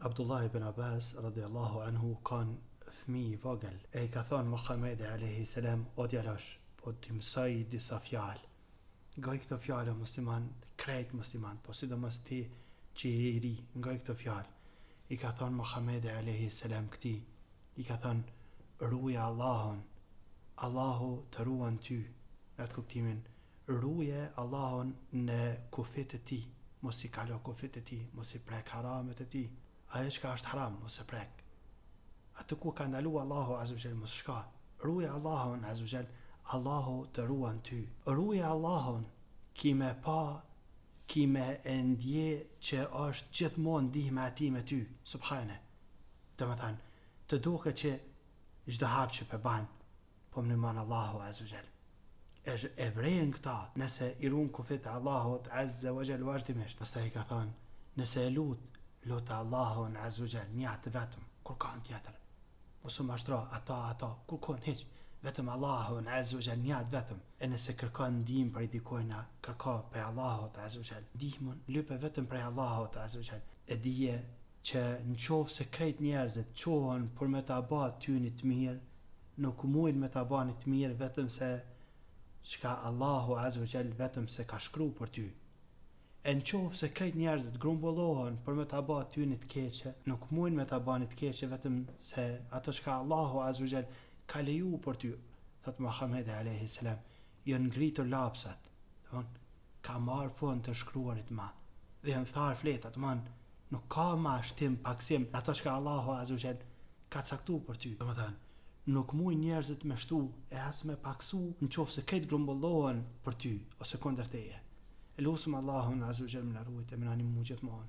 Abdullah ibn Abbas radhiyallahu anhu kanë fëmijë I vogël. E I ka thënë Muhamedi alayhi salam o djalosh, po ti mësoj disa fjalë. Ngoj këto fjalë musliman, krejt musliman, po sidomos ti që I ri, ngoj këto fjalë. I ka thënë Muhamedi alayhi salam këtij, I ka thënë ruaj Allahun, Allahu të ruan ty. Në të kuptimin, ruje Allahun në kufit e ti, mos I kalo kufit e ti, mos I prek haramet e ti. Ajo që është haram, mos e prek. Atë ku ka ndalu Allahu azza mos shka. Ruje Allahun azza Allahu të ruan ty. Ruje Allahun, ki me pa, ki me e ndje që është gjithmonë ndihme ati me ty, subhane. Të më thanë, të duke që çdo hap që pe ban, po më nëman Allahu azza e vrejnë këta, nëse I ruan kufit e Allahut azza wa jall vazhdimisht. Pastaj I ka thënë, nëse e lutë Allahun azza wa jall një atë vetëm, kur kanë tjetër. Mos u mashtro ata, kur kanë hiç, vetëm Allahun azza wa jall një atë vetëm. E nëse kërkon ndihmë për dikujt, kërko prej Allahut azza wa jall. Ndihmën lype vetëm prej Allahut azza wa jall. E dije që nëse krejt njerëzit qohen për me ta bë ty një të mirë, nuk mujnë me ta bë një të mirë vetëm se çka Allahu azza wa jall vetëm se ka shkruar për ty. E nëse krejt njerëzit grumbullohen për me ta bë ty një të keqe, nuk mujnë me ta bë një të keqe vetëm se ato çka Allahu azza wa jall ka leju për ty. Thot Muhamedi alayhi salam, janë ngritur lapsat, ka marrë fund të shkruarit ma. Dhe janë tharë fletat, nuk ka ma shtim paksim ato çka Allahu azza wa jall ka caktuar për ty. Domethënë, nuk mujnë njerëzit me shtu e as me paksu nëse krejt grumbullohen për ty ose kundër teje. Elusëm Allahun azza wa jall më na ruajt e më na ndihmoj gjithmonë.